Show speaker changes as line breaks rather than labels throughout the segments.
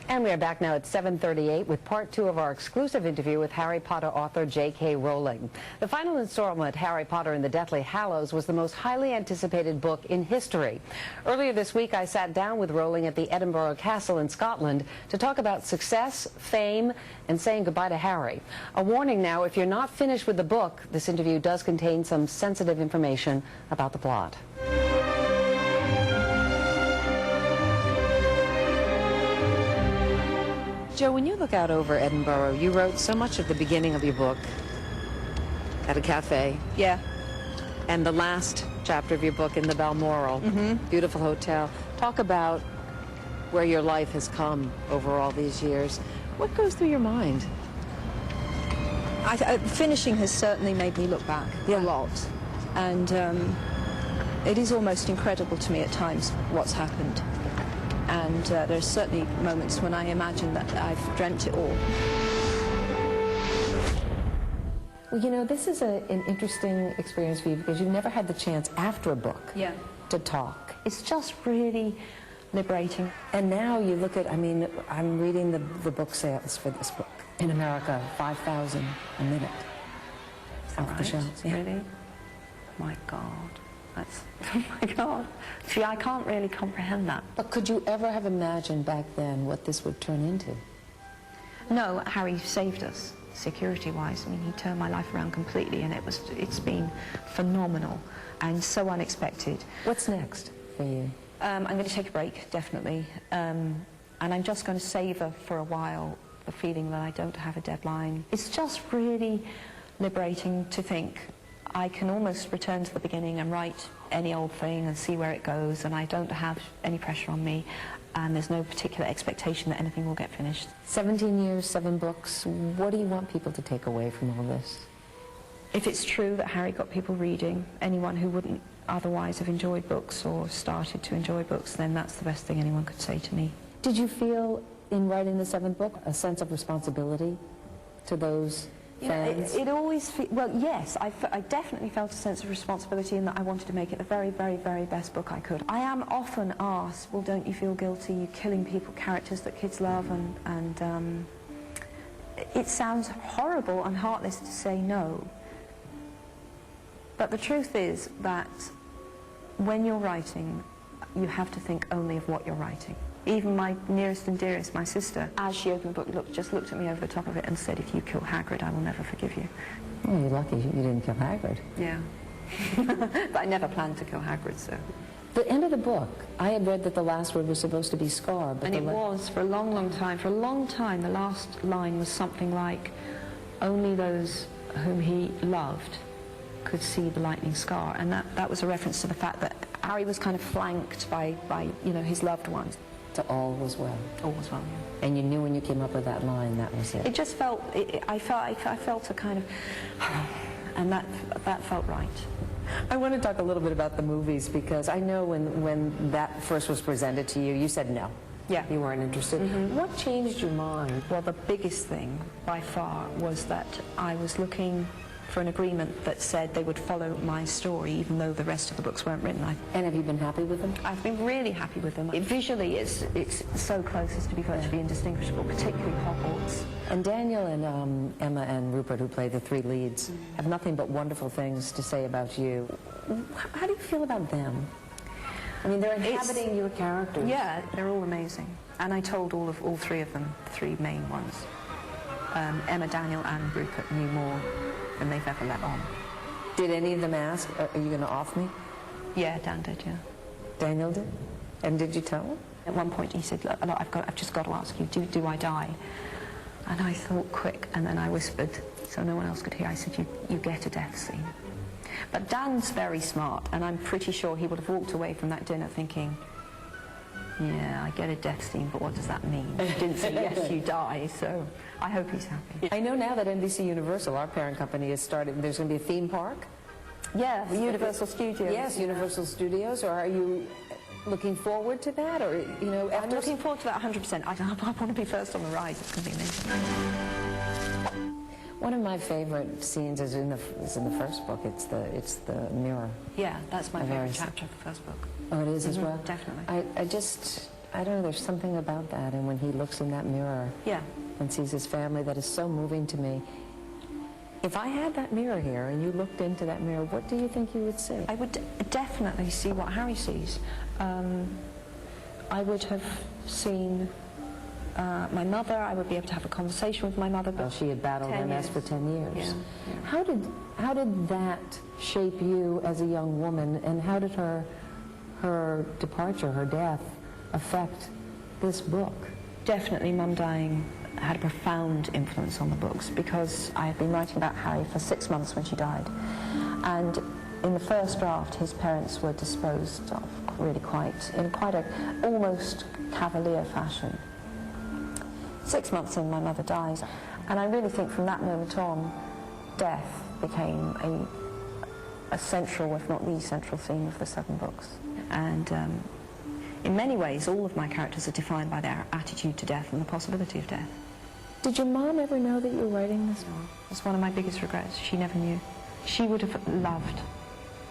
And we are back now at 7:38 with part 2 of our exclusive interview with Harry Potter author J K Rowling. The final installment, Harry Potter and the Deathly Hallows, was the most highly anticipated book in history. Earlier this week, I sat down with Rowling at the Edinburgh Castle in Scotland to talk about success, fame, and saying goodbye to Harry. A warning now, if you're not finished with the book, this interview does contain some sensitive information about the plot. Joe, when you look out over Edinburgh, you wrote so much at the beginning of your book at a cafe.
Yeah.
And the last chapter of your book in the Balmoral, beautiful hotel. Talk about where your life has come over all these years. What goes through your mind?
Finishing has certainly made me look back a lot. And it is almost incredible to me at times what's happened. And there's certainly moments when I imagine that I've dreamt it all.
Well, you know, this is an interesting experience for you because you've never had the chance after a book to talk. It's just really liberating. And now you look at, I mean, I'm reading the book sales for this book. In America, 5,000 a minute. Off the shelves.
Yeah. Really? My God. That's, oh my God. See, I can't really comprehend that.
But could you ever have imagined back then what this would turn into?
No, Harry saved us, security-wise. I mean, he turned my life around completely, and it's been phenomenal and so unexpected.
What's next for you?
I'm going to take a break, definitely. And I'm just going to savour for a while the feeling that I don't have a deadline. It's just really liberating to think I can almost return to the beginning and write any old thing and see where it goes, and I don't have any pressure on me, and there's no particular expectation that anything will get finished.
17 years, 7 books. What do you want people to take away from all this?
If it's true that Harry got people reading, anyone who wouldn't otherwise have enjoyed books or started to enjoy books, then that's the best thing anyone could say to me.
Did you feel, in writing the 7th book, a sense of responsibility to those fans?
It always, well, yes, I definitely felt a sense of responsibility in that I wanted to make it the very, very, very best book I could. I am often asked, well, don't you feel guilty? You're killing people, characters that kids love, and it sounds horrible and heartless to say no. But the truth is that when you're writing, you have to think only of what you're writing. Even my nearest and dearest, my sister, as she opened the book, just looked at me over the top of it and said, if you kill Hagrid, I will never forgive you.
Oh, you're lucky you didn't kill Hagrid.
Yeah. But I never planned to kill Hagrid, so.
The end of the book, I had read that the last word was supposed to be Scar. But
and it was for a long, long time. For a long time, the last line was something like, only those whom he loved could see the lightning scar. And that was a reference to the fact that Harry was kind of flanked by you know, his loved ones.
So all was well.
All was well, yeah.
And you knew when you came up with that line, that was it.
It just felt, I felt a kind of, and that felt right.
I want to talk a little bit about the movies, because I know when that first was presented to you, you said no.
Yeah.
You weren't interested. What changed your mind?
Well, the biggest thing by far was that I was looking for an agreement that said they would follow my story even though the rest of the books weren't written.
And have you been happy with them?
I've been really happy with them. Visually, it's so close as to be virtually indistinguishable, particularly Hogwarts.
And Daniel and Emma and Rupert, who play the 3 leads, have nothing but wonderful things to say about you. How do you feel about them? I mean, they're inhabiting your characters.
Yeah, they're all amazing. And I told all 3 of them, the 3 main ones. Emma, Daniel and Rupert knew more than they've ever let on.
Did any of them ask, are you going to off me?
Yeah, Dan did, yeah.
Daniel did? And did you tell him?
At one point he said, look, I've just got to ask you, do I die? And I thought quick, and then I whispered, so no one else could hear. I said, you get a death scene. But Dan's very smart, and I'm pretty sure he would have walked away from that dinner thinking, yeah, I get a death scene, but what does that mean? He didn't say, yes, you die, so I hope he's happy.
I know now that NBC Universal, our parent company, has started, there's going to be a theme park.
Yeah, the Universal Studios.
Yes, Universal Studios, or are you looking forward to that, or, you know,
I'm looking forward to that 100%. I want to be first on the ride. It's going to be amazing.
One of my favorite scenes is in the first book. It's the mirror.
Yeah, that's my favorite chapter of the first book.
Oh, it is as well?
Definitely.
I just I don't know, there's something about that, and when he looks in that mirror and sees his family, that is so moving to me. If I had that mirror here and you looked into that mirror, what do you think you would see?
I would definitely see what Harry sees. I would have seen my mother. I would be able to have a conversation with my mother.
Well, she had battled MS for 10 years.
Yeah.
How did that shape you as a young woman, and how did her departure, her death, affect this book?
Definitely Mum dying had a profound influence on the books, because I had been writing about Harry for 6 months when she died, and in the first draft his parents were disposed of really in quite a almost cavalier fashion. 6 months in, my mother dies, and I really think from that moment on death became a central, if not the central theme of the 7 books. And in many ways all of my characters are defined by their attitude to death and the possibility of death.
Did your mom ever know that you were writing this?
That's one of my biggest regrets. She never knew. She would have loved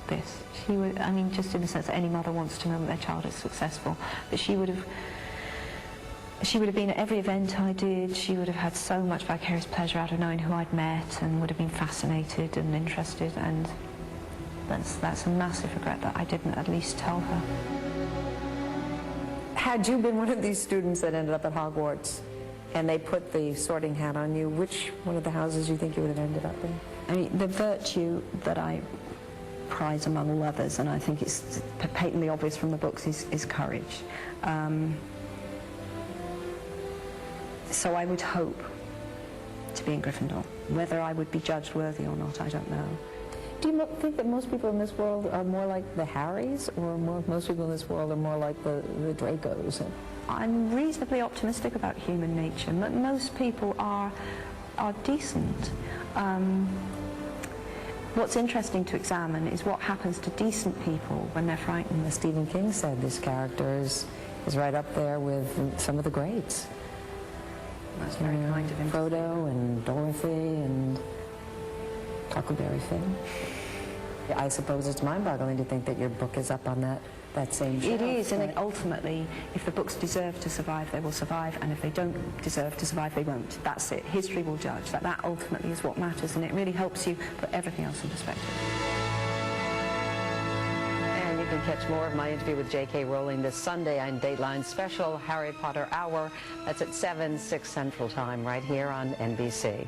this. She would, I mean, just in the sense that any mother wants to know that their child is successful, but she would have been at every event I did. She would have had so much vicarious pleasure out of knowing who I'd met, and would have been fascinated and interested, and that's a massive regret that I didn't at least tell her.
Had you been one of these students that ended up at Hogwarts and they put the sorting hat on you, which one of the houses you think you would have ended up in?
I mean, the virtue that I prize among all others, and I think it's patently obvious from the books, is courage. So I would hope to be in Gryffindor. Whether I would be judged worthy or not, I don't know.
Do you think that most people in this world are more like the Harrys, or most people in this world are more like the Dracos?
I'm reasonably optimistic about human nature. Most people are decent. What's interesting to examine is what happens to decent people when they're frightened.
As Stephen King said, this character is right up there with some of the greats.
That's very kind of him.
Frodo and Dorothy and Huckleberry Finn. I suppose it's mind-boggling to think that your book is up on that same shelf.
It is, and ultimately, if the books deserve to survive, they will survive, and if they don't deserve to survive, they won't. That's it. History will judge. That ultimately is what matters, and it really helps you put everything else in perspective.
And you can catch more of my interview with J K Rowling this Sunday on Dateline's special Harry Potter Hour. That's at 7, 6 Central Time, right here on NBC.